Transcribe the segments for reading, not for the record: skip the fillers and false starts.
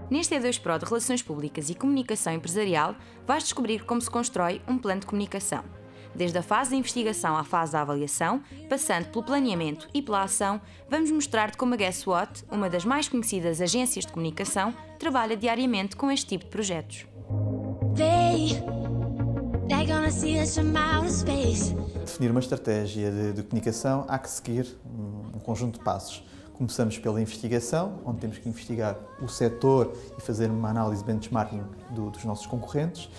Neste E2 Pro de Relações Públicas e Comunicação Empresarial, vais descobrir como se constrói um plano de comunicação. Desde a fase da investigação à fase da avaliação, passando pelo planeamento e pela ação, vamos mostrar-te como a Guess What, uma das mais conhecidas agências de comunicação, trabalha diariamente com este tipo de projetos. Definir uma estratégia de comunicação, há que seguir um conjunto de passos. Começamos pela investigação, onde temos que investigar o setor e fazer uma análise benchmarking dos nossos concorrentes.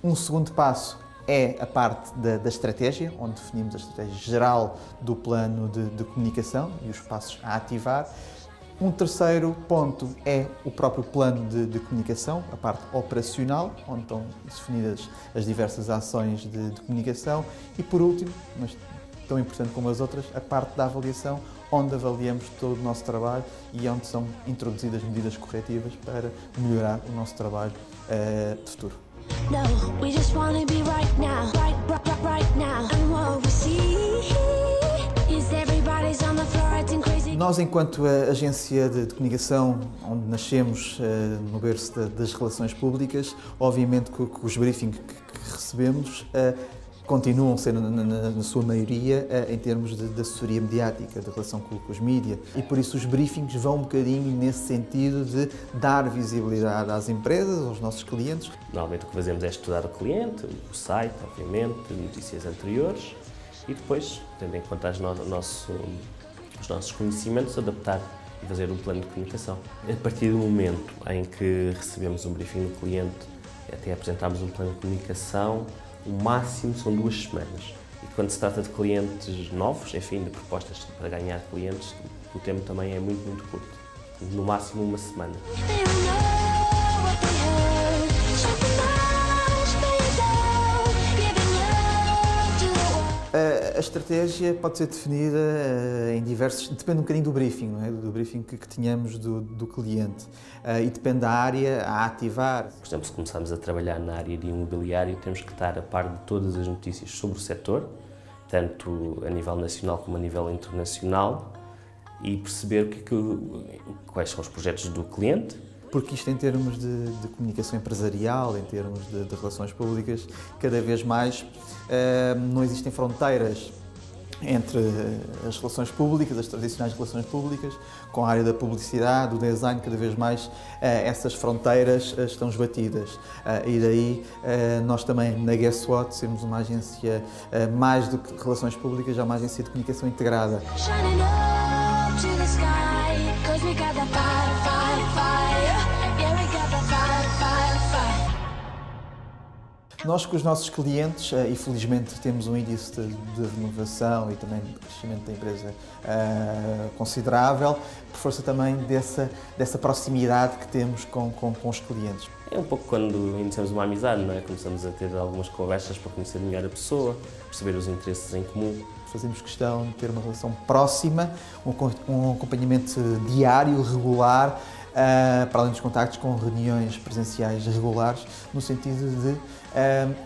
Um segundo passo é a parte da estratégia, onde definimos a estratégia geral do plano de comunicação e os passos a ativar. Um terceiro ponto é o próprio plano de comunicação, a parte operacional, onde estão definidas as diversas ações de comunicação. E por último, mas tão importante como as outras, a parte da avaliação, onde avaliamos todo o nosso trabalho e onde são introduzidas medidas corretivas para melhorar o nosso trabalho de futuro. Nós, enquanto agência de comunicação, onde nascemos no berço das relações públicas, obviamente que os briefings que recebemos continuam sendo, na sua maioria, em termos de assessoria mediática, de relação com os mídias. E por isso os briefings vão um bocadinho nesse sentido de dar visibilidade às empresas, aos nossos clientes. Normalmente o que fazemos é estudar o cliente, o site, obviamente, notícias anteriores e depois, tendo em conta os nossos conhecimentos, adaptar e fazer um plano de comunicação. A partir do momento em que recebemos um briefing do cliente, até apresentarmos um plano de comunicação, o máximo são 2 semanas. E quando se trata de clientes novos, enfim, de propostas para ganhar clientes, o tempo também é muito curto. No máximo 1 semana. A estratégia pode ser definida em diversos... Depende um bocadinho do briefing, não é? Do briefing que tenhamos do cliente. E depende da área a ativar. Por exemplo, se começarmos a trabalhar na área de imobiliário, temos que estar a par de todas as notícias sobre o setor, tanto a nível nacional como a nível internacional, e perceber quais são os projetos do cliente. Porque isto, em termos de comunicação empresarial, em termos de relações públicas, cada vez mais não existem fronteiras entre as relações públicas, as tradicionais relações públicas, com a área da publicidade, do design, cada vez mais essas fronteiras estão esbatidas. E daí nós também, na Guess What, sermos uma agência mais do que de relações públicas, já uma agência de comunicação integrada. Nós, com os nossos clientes, e felizmente temos um índice de renovação e também de crescimento da empresa considerável, por força também dessa proximidade que temos com os clientes. É um pouco quando iniciamos uma amizade, não é? Começamos a ter algumas conversas para conhecer melhor a pessoa, perceber os interesses em comum. Fazemos questão de ter uma relação próxima, um acompanhamento diário, regular, para além dos contactos com reuniões presenciais regulares, no sentido de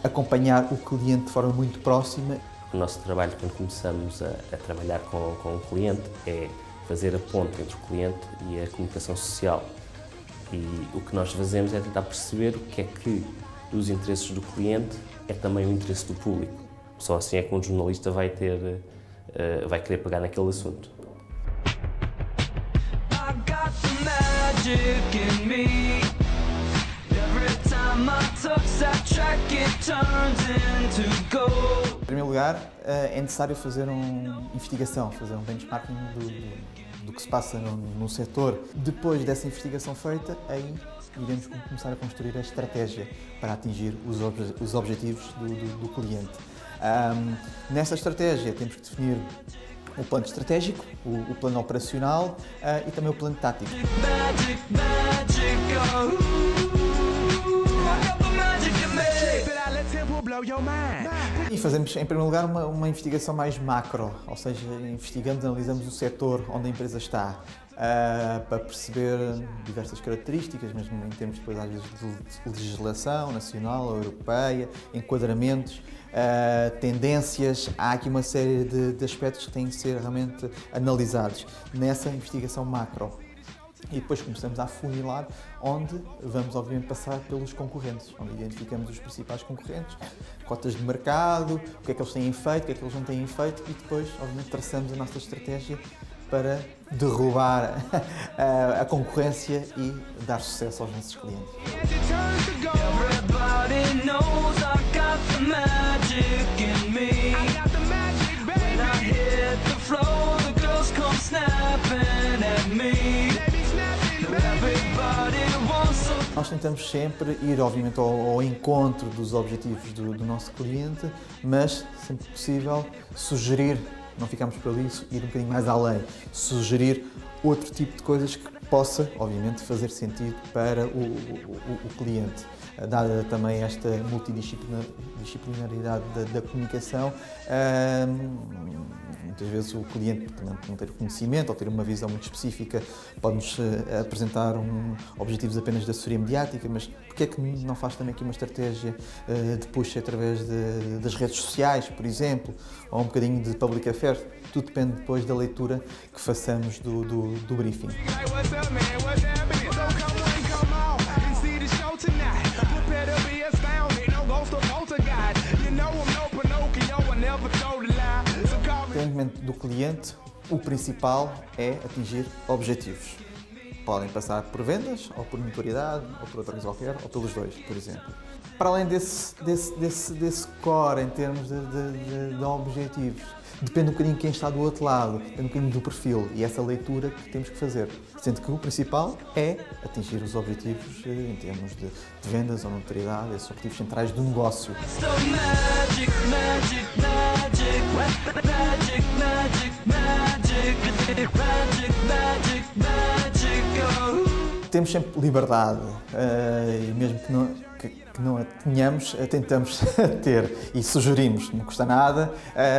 acompanhar o cliente de forma muito próxima. O nosso trabalho, quando começamos a trabalhar com o cliente, é fazer a ponte entre o cliente e a comunicação social. E o que nós fazemos é tentar perceber o que é que dos interesses do cliente é também o interesse do público. Só assim é que um jornalista vai querer pegar naquele assunto. Em primeiro lugar, é necessário fazer uma investigação, fazer um benchmarking do que se passa no setor. Depois dessa investigação feita, aí iremos começar a construir a estratégia para atingir os objetivos do cliente. Nessa estratégia temos que definir o plano estratégico, o plano operacional e também o plano tático. E fazemos, em primeiro lugar, uma investigação mais macro, ou seja, investigamos, analisamos o setor onde a empresa está, para perceber diversas características, mesmo em termos depois, às vezes, de legislação nacional ou europeia, enquadramentos, tendências. Há aqui uma série de aspectos que têm de ser realmente analisados nessa investigação macro. E depois começamos a afunilar, onde vamos, obviamente, passar pelos concorrentes, onde identificamos os principais concorrentes, cotas de mercado, o que é que eles têm feito, o que é que eles não têm feito, e depois, obviamente, traçamos a nossa estratégia para derrubar a concorrência e dar sucesso aos nossos clientes. Nós tentamos sempre ir, obviamente, ao encontro dos objetivos do nosso cliente, mas, sempre possível, sugerir, não ficamos por isso, ir um bocadinho mais além, sugerir outro tipo de coisas que possa, obviamente, fazer sentido para o cliente. Dada também esta multidisciplinaridade da comunicação, muitas vezes o cliente, por não ter conhecimento ou ter uma visão muito específica, pode-nos apresentar objetivos apenas de assessoria mediática, mas porque é que não faz também aqui uma estratégia de push através das redes sociais, por exemplo, ou um bocadinho de public affairs? Tudo depende depois da leitura que façamos do briefing. Independentemente do cliente, o principal é atingir objetivos. Podem passar por vendas, ou por notoriedade, ou por outra coisa qualquer, ou pelos dois, por exemplo. Para além desse core em termos de objetivos, depende um bocadinho de quem está do outro lado, depende um bocadinho do perfil e essa leitura que temos que fazer. Sendo que o principal é atingir os objetivos em termos de vendas ou notoriedade, esses objetivos centrais do negócio. Temos sempre liberdade e mesmo que não a tenhamos, tentamos ter e sugerimos, não custa nada,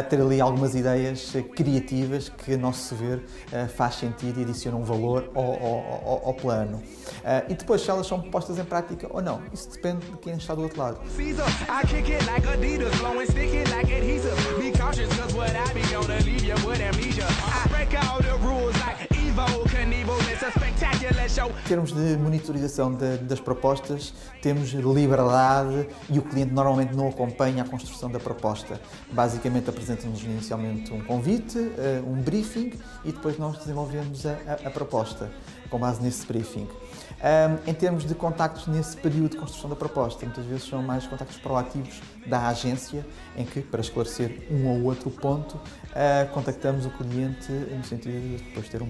ter ali algumas ideias criativas que, a nosso ver, faz sentido e adicionam valor ao plano. E depois, se elas são postas em prática ou não, isso depende de quem está do outro lado. Em termos de monitorização das propostas, temos liberdade e o cliente normalmente não acompanha a construção da proposta. Basicamente apresenta-nos inicialmente um convite, um briefing e depois nós desenvolvemos a proposta com base nesse briefing. Em termos de contactos nesse período de construção da proposta, muitas vezes são mais contactos proativos da agência, em que, para esclarecer um ou outro ponto, contactamos o cliente no sentido de depois ter um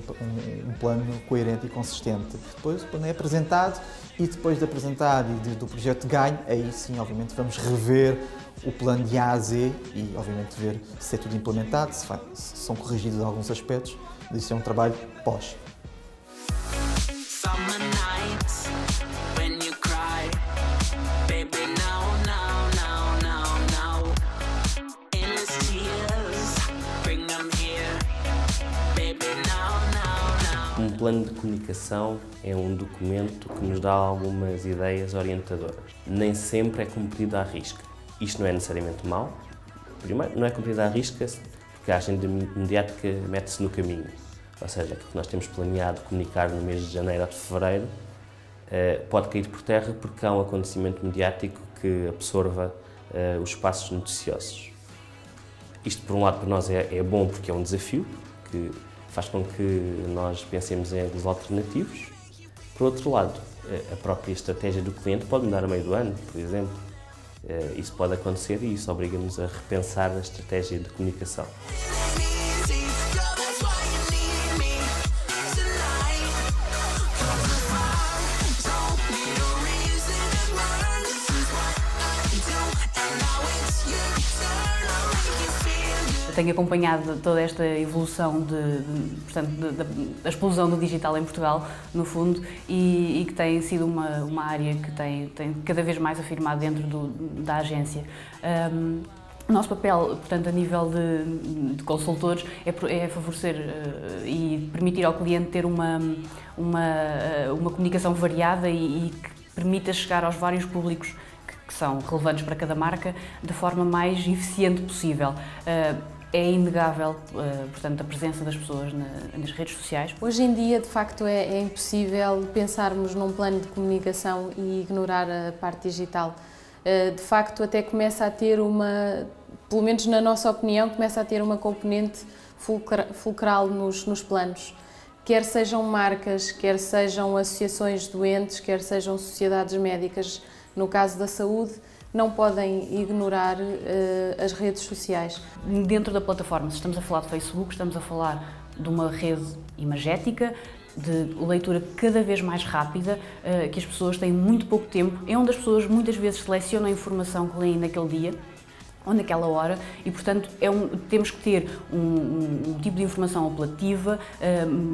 plano coerente e consistente. Depois o plano é apresentado e depois de apresentado e do projeto ganho, aí sim, obviamente, vamos rever o plano de A a Z e, obviamente, ver se é tudo implementado, se são corrigidos alguns aspectos. Isso é um trabalho pós. Um plano de comunicação é um documento que nos dá algumas ideias orientadoras. Nem sempre é cumprido à risca. Isto não é necessariamente mau. Primeiro, não é cumprido à risca porque a agenda mediática mete-se no caminho. Ou seja, aquilo que nós temos planeado comunicar no mês de janeiro ou de fevereiro pode cair por terra porque há um acontecimento mediático que absorva os espaços noticiosos. Isto, por um lado, para nós é bom porque é um desafio, que faz com que nós pensemos em ângulos alternativos. Por outro lado, a própria estratégia do cliente pode mudar a meio do ano, por exemplo. Isso pode acontecer e isso obriga-nos a repensar a estratégia de comunicação. tenho acompanhado toda esta evolução portanto, da explosão do digital em Portugal, no fundo, e que tem sido uma área que tem cada vez mais afirmado dentro da agência. O nosso papel, portanto, a nível de consultores, é favorecer e permitir ao cliente ter uma comunicação variada e que permita chegar aos vários públicos que são relevantes para cada marca da forma mais eficiente possível. É inegável, portanto, a presença das pessoas nas redes sociais. Hoje em dia, de facto, é impossível pensarmos num plano de comunicação e ignorar a parte digital. De facto, até começa a ter pelo menos na nossa opinião, começa a ter uma componente fulcral nos planos. Quer sejam marcas, quer sejam associações de doentes, quer sejam sociedades médicas, no caso da saúde, não podem ignorar as redes sociais. Dentro da plataforma, se estamos a falar de Facebook, estamos a falar de uma rede imagética, de leitura cada vez mais rápida, que as pessoas têm muito pouco tempo, é onde as pessoas muitas vezes selecionam a informação que leem naquele dia ou naquela hora e, portanto, temos que ter um tipo de informação apelativa,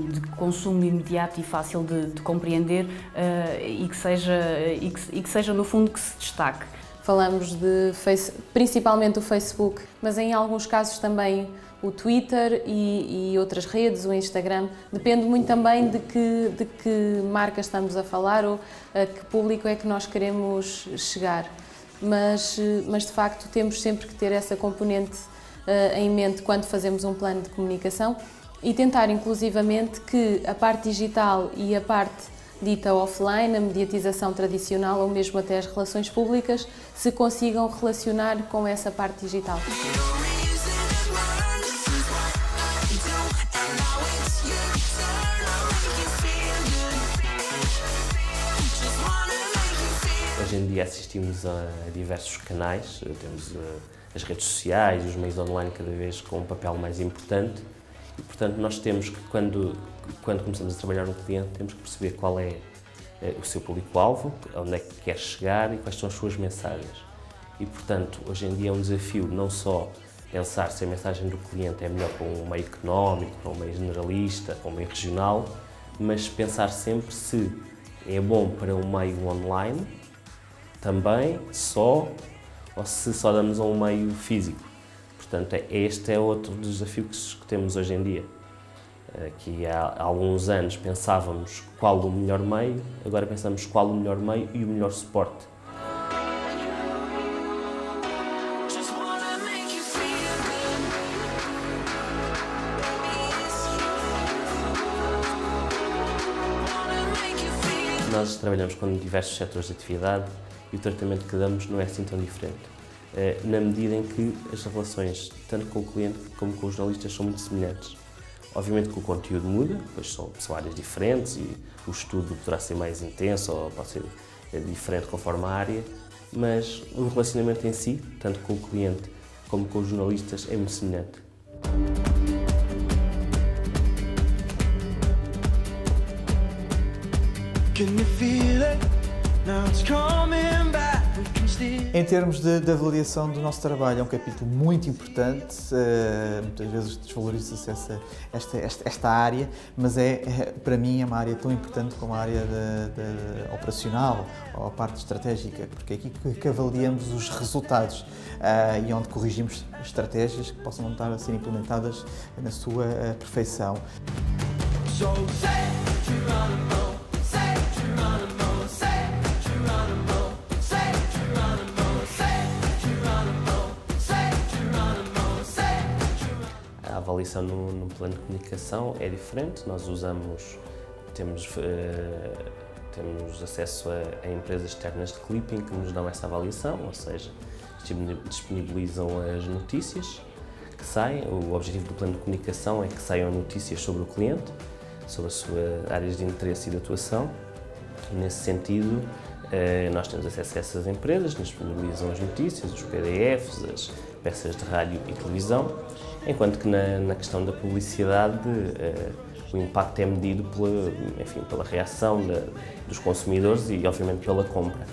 de consumo imediato e fácil de compreender e que seja, no fundo, que se destaque. Falamos principalmente do Facebook, mas em alguns casos também o Twitter e outras redes, o Instagram. Depende muito também de que marca estamos a falar ou a que público é que nós queremos chegar. Mas de facto temos sempre que ter essa componente em mente quando fazemos um plano de comunicação e tentar inclusivamente que a parte digital e a parte dita offline, a mediatização tradicional ou mesmo até as relações públicas, se consigam relacionar com essa parte digital. Hoje em dia assistimos a diversos canais, temos as redes sociais, os meios online cada vez com um papel mais importante e, portanto, nós temos que, quando começamos a trabalhar um cliente, temos que perceber qual é o seu público-alvo, onde é que quer chegar e quais são as suas mensagens. E, portanto, hoje em dia é um desafio não só pensar se a mensagem do cliente é melhor para um meio económico, para um meio generalista, para um meio regional, mas pensar sempre se é bom para um meio online também, ou se só damos a um meio físico. Portanto, este é outro dos desafios que temos hoje em dia. Que há alguns anos pensávamos qual o melhor meio, agora pensamos qual o melhor meio e o melhor suporte. Nós trabalhamos com diversos setores de atividade e o tratamento que damos não é assim tão diferente, na medida em que as relações, tanto com o cliente como com os jornalistas, são muito semelhantes. Obviamente que o conteúdo muda, pois são áreas diferentes e o estudo poderá ser mais intenso ou pode ser diferente conforme a área, mas o relacionamento em si, tanto com o cliente como com os jornalistas, é muito semelhante. Em termos de avaliação do nosso trabalho, é um capítulo muito importante, muitas vezes desvaloriza-se esta área, mas para mim é uma área tão importante como a área operacional ou a parte estratégica, porque é aqui que avaliamos os resultados e onde corrigimos estratégias que possam não estar a ser implementadas na sua perfeição. A avaliação num plano de comunicação é diferente. Nós temos acesso a empresas externas de clipping que nos dão essa avaliação, ou seja, disponibilizam as notícias que saem. O objetivo do plano de comunicação é que saiam notícias sobre o cliente, sobre as suas áreas de interesse e de atuação. E, nesse sentido, nós temos acesso a essas empresas que nos disponibilizam as notícias, os PDFs, as peças de rádio e televisão, enquanto que na questão da publicidade o impacto é medido pela reação dos consumidores e, obviamente, pela compra.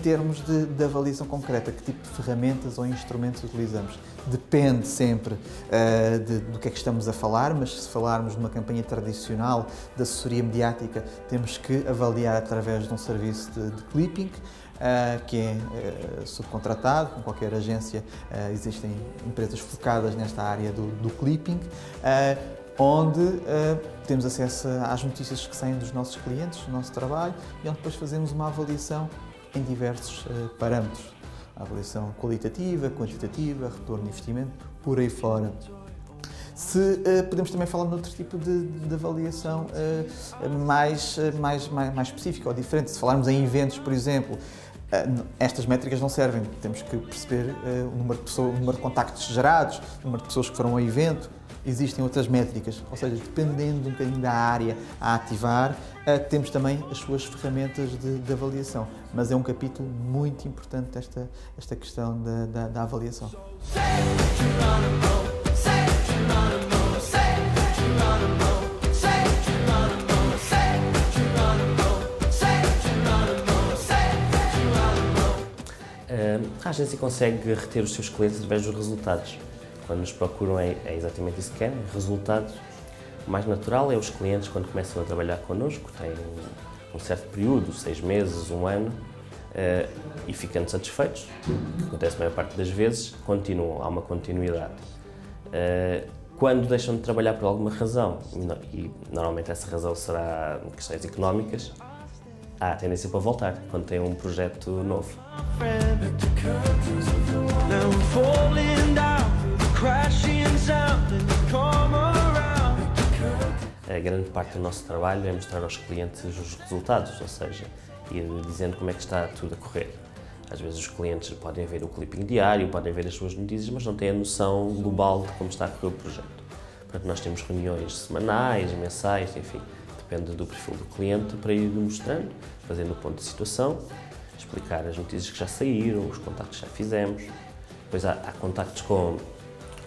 termos de avaliação concreta, que tipo de ferramentas ou instrumentos utilizamos? Depende sempre do que é que estamos a falar, mas se falarmos de uma campanha tradicional de assessoria mediática, temos que avaliar através de um serviço de clipping, que é subcontratado, com qualquer agência existem empresas focadas nesta área do clipping, onde temos acesso às notícias que saem dos nossos clientes, do nosso trabalho, e onde depois fazemos uma avaliação em diversos parâmetros. A avaliação qualitativa, quantitativa, retorno de investimento, por aí fora. Podemos também falar de outro tipo de avaliação mais específica ou diferente. Se falarmos em eventos, por exemplo, estas métricas não servem. Temos que perceber o número de contactos gerados, o número de pessoas que foram ao evento. Existem outras métricas, ou seja, dependendo um bocadinho da área a ativar, temos também as suas ferramentas de avaliação. Mas é um capítulo muito importante esta questão da avaliação. A agência consegue reter os seus clientes através dos resultados. Quando nos procuram é exatamente isso que querem, resultados. O mais natural é os clientes, quando começam a trabalhar connosco, têm um certo período, 6 meses, 1 ano, e ficando satisfeitos, o que acontece a maior parte das vezes, continuam, há uma continuidade. Quando deixam de trabalhar por alguma razão, e normalmente essa razão será questões económicas, há a tendência para voltar, quando têm um projeto novo. A grande parte do nosso trabalho é mostrar aos clientes os resultados, ou seja, ir dizendo como é que está tudo a correr. Às vezes os clientes podem ver o clipping diário, podem ver as suas notícias, mas não têm a noção global de como está a correr o projeto. Portanto, nós temos reuniões semanais, mensais, enfim, depende do perfil do cliente, para ir mostrando, fazendo o ponto de situação, explicar as notícias que já saíram, os contactos que já fizemos. Depois há contactos com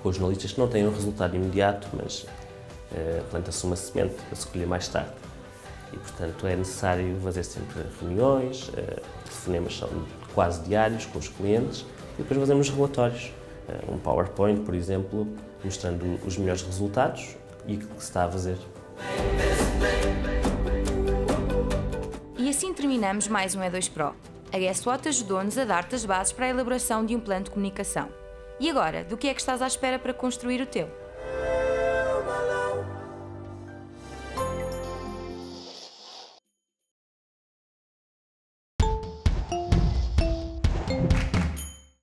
os jornalistas que não têm um resultado imediato, mas planta-se uma semente para se colher mais tarde. E, portanto, é necessário fazer sempre reuniões, telefonemas são quase diários com os clientes e depois fazemos relatórios. Um PowerPoint, por exemplo, mostrando os melhores resultados e o que se está a fazer. E assim terminamos mais um E2 Pro. A GuessWhat ajudou-nos a dar-te as bases para a elaboração de um plano de comunicação. E agora, do que é que estás à espera para construir o teu?